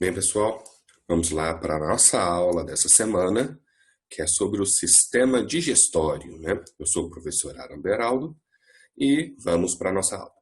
Bem, pessoal, vamos lá para a nossa aula dessa semana, que é sobre o sistema digestório, né? Eu sou o professor Aram Beraldo e vamos para a nossa aula.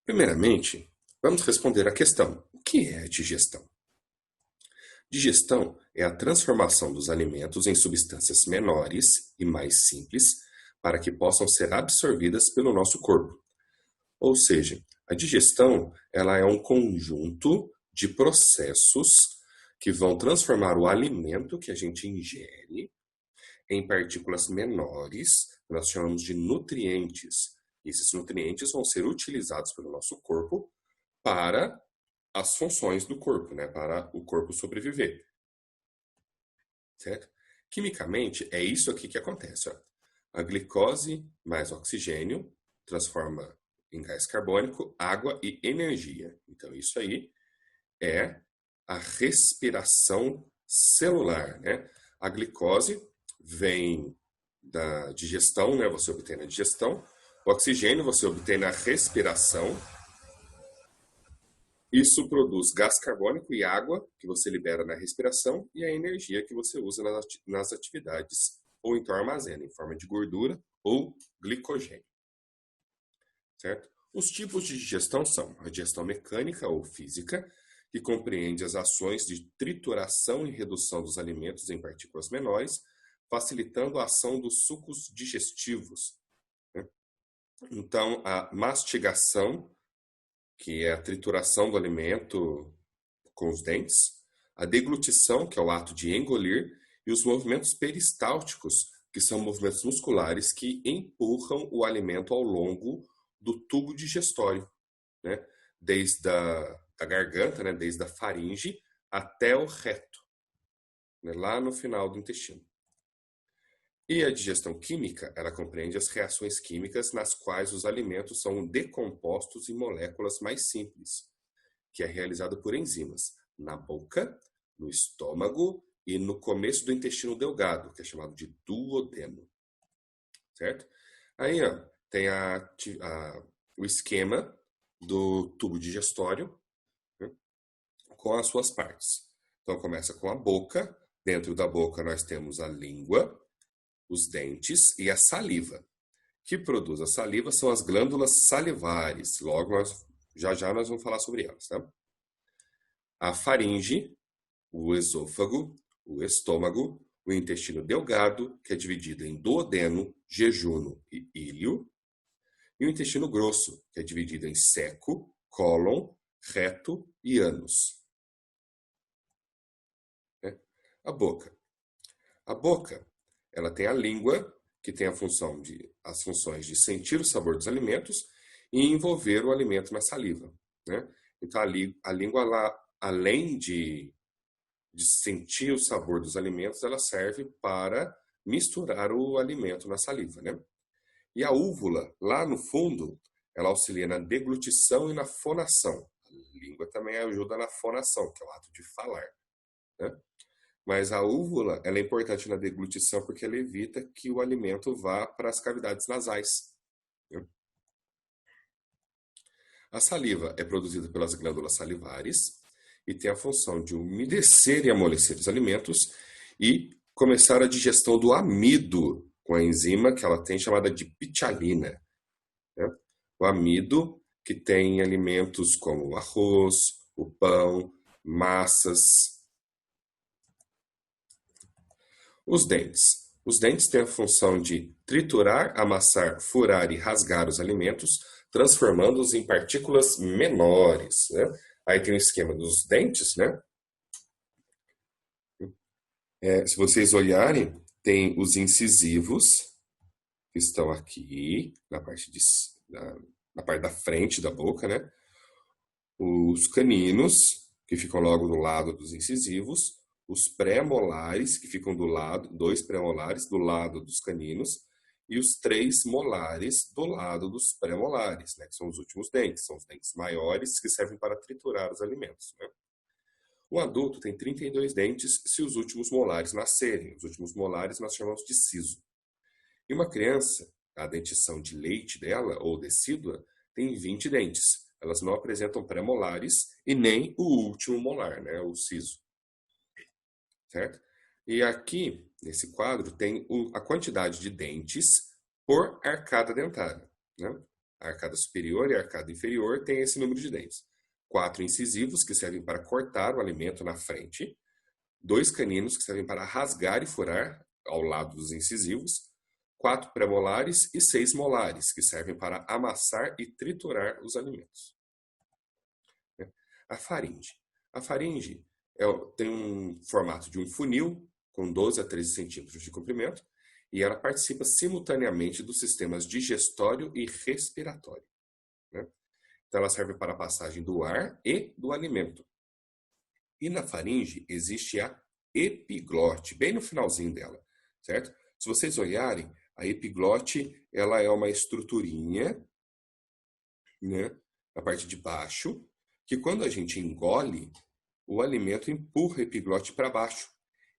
Primeiramente, vamos responder a questão: o que é digestão? Digestão é a transformação dos alimentos em substâncias menores e mais simples para que possam ser absorvidas pelo nosso corpo. Ou seja, a digestão ela é um conjunto de processos que vão transformar o alimento que a gente ingere em partículas menores, que nós chamamos de nutrientes. Esses nutrientes vão ser utilizados pelo nosso corpo para as funções do corpo, né? Para o corpo sobreviver. Certo? Quimicamente, é isso aqui que acontece. Ó. A glicose mais oxigênio transforma em gás carbônico, água e energia. Então, isso aí é a respiração celular, né? A glicose vem da digestão, né? Você obtém na digestão. O oxigênio você obtém na respiração. Isso produz gás carbônico e água que você libera na respiração e a energia que você usa nas atividades ou então armazena em forma de gordura ou glicogênio. Certo? Os tipos de digestão são a digestão mecânica ou física, que compreende as ações de trituração e redução dos alimentos em partículas menores, facilitando a ação dos sucos digestivos. Né? Então, a mastigação, que é a trituração do alimento com os dentes, a deglutição, que é o ato de engolir, e os movimentos peristálticos, que são movimentos musculares que empurram o alimento ao longo do tubo digestório, né? Desde a garganta, né? Desde a faringe até o reto, né? Lá no final do intestino. E a digestão química, ela compreende as reações químicas nas quais os alimentos são decompostos em moléculas mais simples, que é realizado por enzimas na boca, no estômago e no começo do intestino delgado, que é chamado de duodeno. Certo? Aí, ó, tem o esquema do tubo digestório, né, com as suas partes. Então, começa com a boca. Dentro da boca, nós temos a língua, os dentes e a saliva. Que produz a saliva são as glândulas salivares. Logo, já nós vamos falar sobre elas. Tá? A faringe, o esôfago, o estômago, o intestino delgado, que é dividido em duodeno, jejuno e íleo, e o intestino grosso, que é dividido em seco, cólon, reto e ânus. A boca. A boca, ela tem a língua, que tem as funções de sentir o sabor dos alimentos e envolver o alimento na saliva. Né? Então, a língua, além de sentir o sabor dos alimentos, ela serve para misturar o alimento na saliva, né? E a úvula, lá no fundo, ela auxilia na deglutição e na fonação. A língua também ajuda na fonação, que é o ato de falar, né? Mas a úvula, ela é importante na deglutição porque ela evita que o alimento vá para as cavidades nasais, né? A saliva é produzida pelas glândulas salivares e tem a função de umedecer e amolecer os alimentos e começar a digestão do amido com a enzima que ela tem chamada de ptyalina. Né? O amido que tem alimentos como o arroz, o pão, massas. Os dentes. Os dentes têm a função de triturar, amassar, furar e rasgar os alimentos, transformando-os em partículas menores. Né? Aí tem o esquema dos dentes, né? Se vocês olharem, tem os incisivos, que estão aqui, na parte da frente da boca, né? Os caninos, que ficam logo do lado dos incisivos, os pré-molares, que ficam do lado, 2 pré-molares do lado dos caninos, e os 3 molares do lado dos pré-molares, né? Que são os últimos dentes, são os dentes maiores que servem para triturar os alimentos, né? O adulto tem 32 dentes se os últimos molares nascerem. Os últimos molares nós chamamos de siso. E uma criança, a dentição de leite dela, ou decídua, tem 20 dentes. Elas não apresentam pré-molares e nem o último molar, né, o siso, certo? E aqui, nesse quadro, tem a quantidade de dentes por arcada dentária, né? A arcada superior e a arcada inferior tem esse número de dentes. 4 incisivos, que servem para cortar o alimento na frente. 2 caninos, que servem para rasgar e furar ao lado dos incisivos. 4 pré-molares e 6 molares, que servem para amassar e triturar os alimentos. A faringe. A faringe tem um formato de um funil, com 12 a 13 centímetros de comprimento, e ela participa simultaneamente dos sistemas digestório e respiratório, né? Então, ela serve para a passagem do ar e do alimento. E na faringe existe a epiglote, bem no finalzinho dela, certo? Se vocês olharem, a epiglote, ela é uma estruturinha, né, na parte de baixo, que quando a gente engole, o alimento empurra a epiglote para baixo.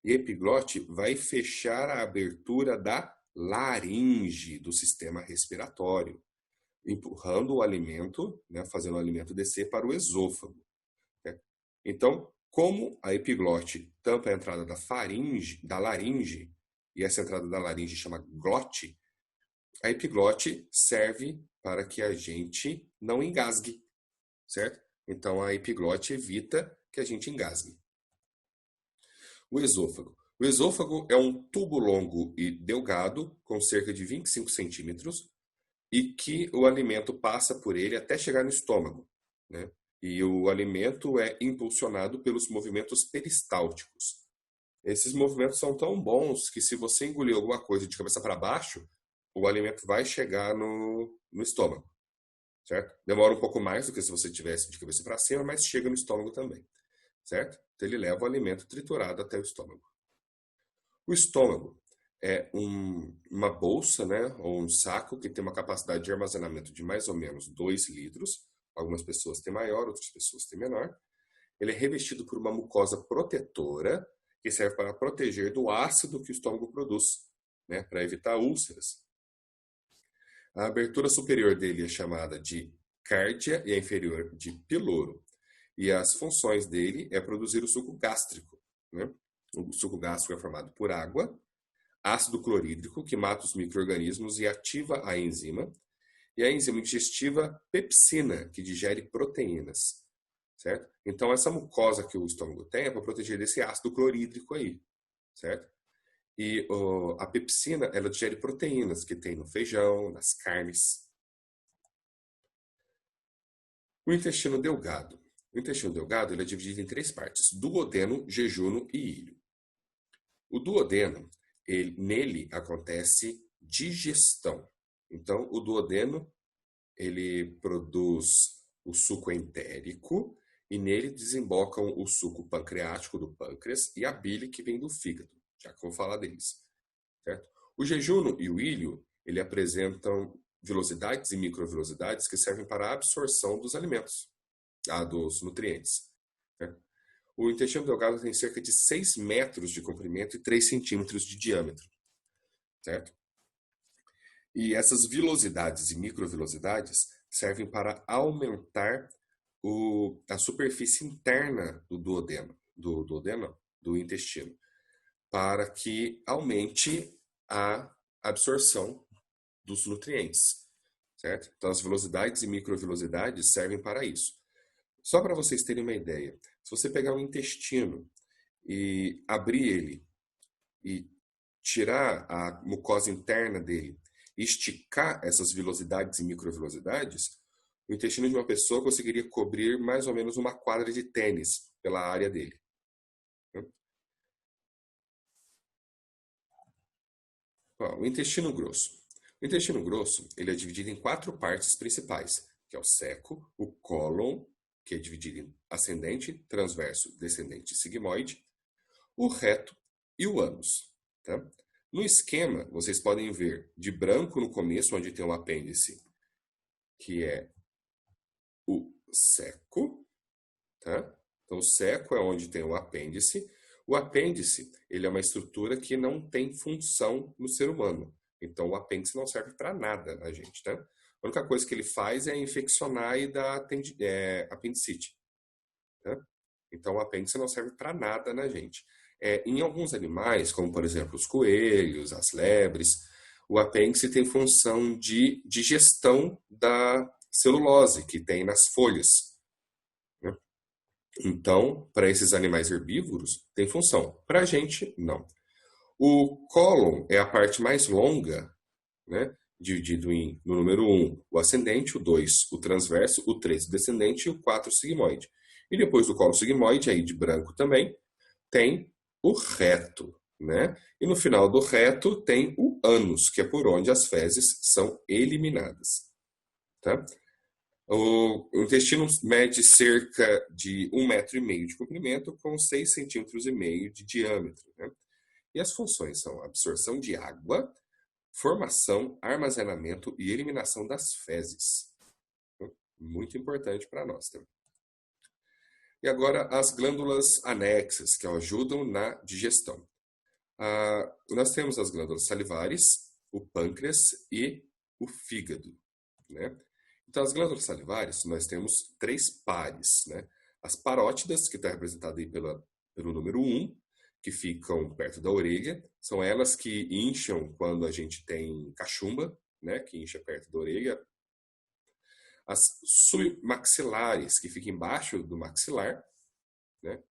E a epiglote vai fechar a abertura da laringe, do sistema respiratório, empurrando o alimento, né, fazendo o alimento descer para o esôfago, né? Então, como a epiglote tampa a entrada da laringe, e essa entrada da laringe chama glote, a epiglote serve para que a gente não engasgue, certo? Então, a epiglote evita que a gente engasgue. O esôfago. O esôfago é um tubo longo e delgado, com cerca de 25 centímetros, e que o alimento passa por ele até chegar no estômago, né? E o alimento é impulsionado pelos movimentos peristálticos. Esses movimentos são tão bons que, se você engolir alguma coisa de cabeça para baixo, o alimento vai chegar no estômago, certo? Demora um pouco mais do que se você tivesse de cabeça para cima, mas chega no estômago também, certo? Então, ele leva o alimento triturado até o estômago. O estômago é uma bolsa, né, ou um saco que tem uma capacidade de armazenamento de mais ou menos 2 litros. Algumas pessoas têm maior, outras pessoas têm menor. Ele é revestido por uma mucosa protetora que serve para proteger do ácido que o estômago produz, né, para evitar úlceras. A abertura superior dele é chamada de cárdia e a inferior de piloro. E as funções dele é produzir o suco gástrico, né? O suco gástrico é formado por água, ácido clorídrico, que mata os micro-organismos e ativa a enzima, e a enzima digestiva pepsina, que digere proteínas, certo? Então, essa mucosa que o estômago tem é para proteger desse ácido clorídrico aí, certo? E a pepsina, ela digere proteínas que tem no feijão, nas carnes. O intestino delgado. O intestino delgado ele é dividido em 3 partes: duodeno, jejuno e íleo. O duodeno, nele acontece digestão. Então, o duodeno, ele produz o suco entérico e nele desembocam o suco pancreático do pâncreas e a bile que vem do fígado, já que eu vou falar deles, certo? O jejuno e o íleo, ele apresentam velocidades e microvelocidades que servem para a absorção dos alimentos, dos nutrientes, né? O intestino delgado tem cerca de 6 metros de comprimento e 3 centímetros de diâmetro, certo? E essas velocidades e microvelocidades servem para aumentar a superfície interna do intestino, para que aumente a absorção dos nutrientes, certo? Então, as velocidades e microvelocidades servem para isso. Só para vocês terem uma ideia, se você pegar um intestino e abrir ele e tirar a mucosa interna dele e esticar essas velocidades e microvelocidades, o intestino de uma pessoa conseguiria cobrir mais ou menos uma quadra de tênis pela área dele. Ó, o intestino grosso. O intestino grosso ele é dividido em 4 partes principais, que é o seco, o cólon, que é dividido em ascendente, transverso, descendente e sigmoide, o reto e o ânus, tá? No esquema, vocês podem ver de branco no começo, onde tem o apêndice, que é o seco, tá? Então, o seco é onde tem o apêndice. O apêndice, ele é uma estrutura que não tem função no ser humano. Então, o apêndice não serve para nada na gente, tá? A única coisa que ele faz é infeccionar e dar apendicite, tá? Então, o apêndice não serve para nada na gente. Em alguns animais, como por exemplo os coelhos, as lebres, o apêndice tem função de digestão da celulose que tem nas folhas, né? Então, para esses animais herbívoros, tem função. Para a gente, não. O cólon é a parte mais longa, né? Dividido no número 1, o ascendente, o 2, o transverso, o 3, o descendente e o 4, o sigmoide. E depois do colo sigmoide, aí de branco também, tem o reto, né? E no final do reto tem o ânus, que é por onde as fezes são eliminadas, tá? O intestino mede cerca de 1,5 metro de comprimento com 6,5 centímetros de diâmetro, né? E as funções são absorção de água, formação, armazenamento e eliminação das fezes. Muito importante para nós também. E agora as glândulas anexas, que ajudam na digestão. Nós temos as glândulas salivares, o pâncreas e o fígado, né? Então, as glândulas salivares, nós temos 3 pares, né? As parótidas, que está representada aí pelo número 1, que ficam perto da orelha, são elas que incham quando a gente tem cachumba, né? Que incha perto da orelha. As submaxilares, que ficam embaixo do maxilar, né?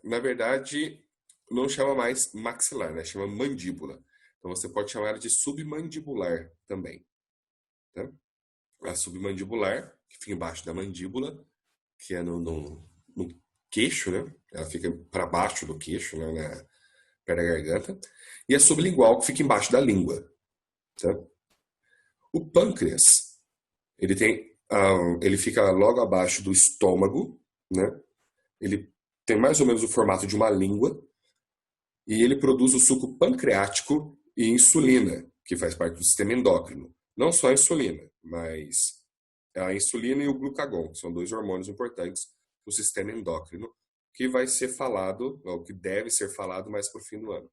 Na verdade, não chama mais maxilar, né? Chama mandíbula. Então, você pode chamar ela de submandibular também, tá? A submandibular, que fica embaixo da mandíbula, que é no queixo, né? Ela fica para baixo do queixo, né? Perto da garganta. E a sublingual, que fica embaixo da língua, tá? O pâncreas, ele fica logo abaixo do estômago, né? Ele tem mais ou menos o formato de uma língua e ele produz o suco pancreático e insulina, que faz parte do sistema endócrino. Não só a insulina, mas a insulina e o glucagon, que são 2 hormônios importantes do sistema endócrino, que vai ser falado, ou que deve ser falado mais para o fim do ano.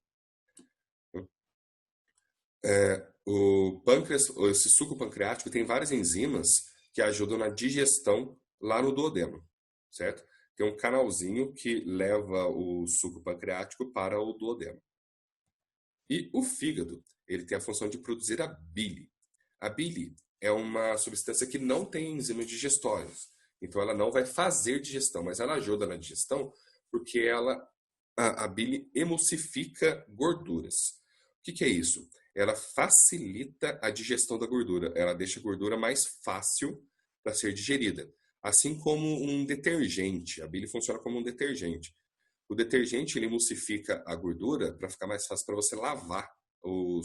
O pâncreas, esse suco pancreático, tem várias enzimas que ajudam na digestão lá no duodeno, certo? Tem um canalzinho que leva o suco pancreático para o duodeno. E o fígado, ele tem a função de produzir a bile. A bile é uma substância que não tem enzimas digestórias. Então, ela não vai fazer digestão, mas ela ajuda na digestão porque a bile emulsifica gorduras. O que é isso? Ela facilita a digestão da gordura. Ela deixa a gordura mais fácil para ser digerida. Assim como um detergente. A bile funciona como um detergente. O detergente ele emulsifica a gordura para ficar mais fácil para você lavar o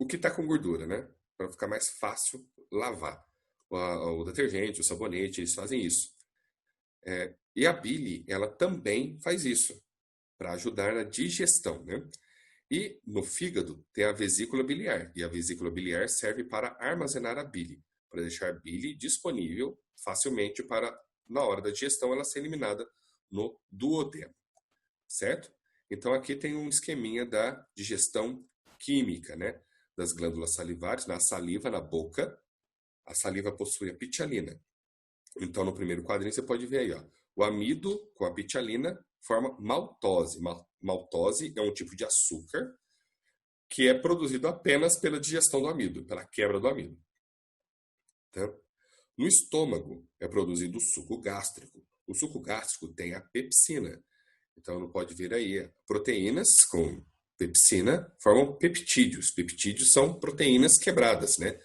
que está com gordura, né? Para ficar mais fácil lavar. O detergente, o sabonete, eles fazem isso. E a bile, ela também faz isso, para ajudar na digestão, né? E no fígado tem a vesícula biliar. E a vesícula biliar serve para armazenar a bile, para deixar a bile disponível facilmente para, na hora da digestão, ela ser eliminada no duodeno, certo? Então aqui tem um esqueminha da digestão química, né? Das glândulas salivares, na saliva, na boca. A saliva possui a pitialina. Então no primeiro quadrinho você pode ver aí, ó, o amido com a pitialina forma maltose. Maltose é um tipo de açúcar que é produzido apenas pela digestão do amido, pela quebra do amido. Tá? No estômago é produzido o suco gástrico. O suco gástrico tem a pepsina. Então, não pode ver aí. Proteínas com pepsina formam peptídeos. Peptídeos são proteínas quebradas, né?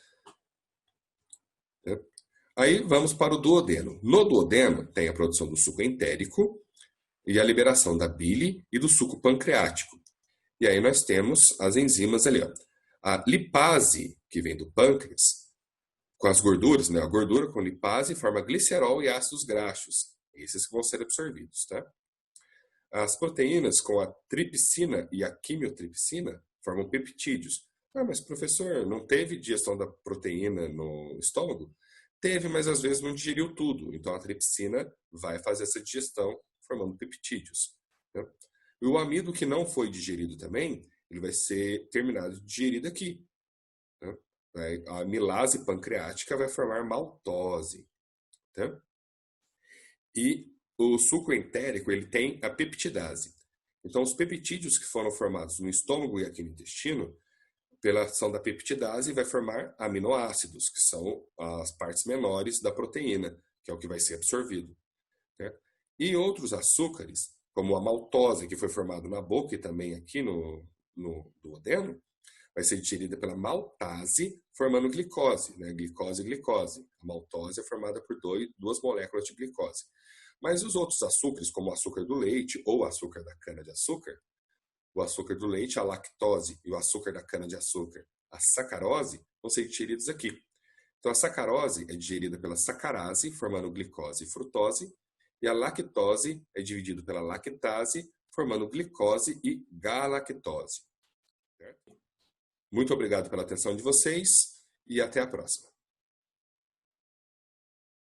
Aí vamos para o duodeno. No duodeno tem a produção do suco entérico e a liberação da bile e do suco pancreático. E aí nós temos as enzimas ali, ó. A lipase, que vem do pâncreas, com as gorduras, né? A gordura com lipase forma glicerol e ácidos graxos. Esses que vão ser absorvidos, tá? As proteínas com a tripsina e a quimiotripsina formam peptídeos. Mas professor, não teve digestão da proteína no estômago? Teve, mas às vezes não digeriu tudo. Então a tripsina vai fazer essa digestão formando peptídeos, né? E o amido que não foi digerido também, ele vai ser terminado de digerir aqui. Tá? A amilase pancreática vai formar maltose. Tá? E o sucro entérico, ele tem a peptidase. Então, os peptídeos que foram formados no estômago e aqui no intestino, pela ação da peptidase, vai formar aminoácidos, que são as partes menores da proteína, que é o que vai ser absorvido. Né? E outros açúcares, como a maltose, que foi formado na boca e também aqui no duodeno, vai ser digerida pela maltase, formando glicose, né? Glicose e glicose. A maltose é formada por duas moléculas de glicose. Mas os outros açúcares, como o açúcar do leite ou o açúcar da cana-de-açúcar, o açúcar do leite, a lactose, e o açúcar da cana-de-açúcar, a sacarose, vão ser digeridos aqui. Então, a sacarose é digerida pela sacarase, formando glicose e frutose, e a lactose é dividida pela lactase, formando glicose e galactose. Certo? Muito obrigado pela atenção de vocês e até a próxima.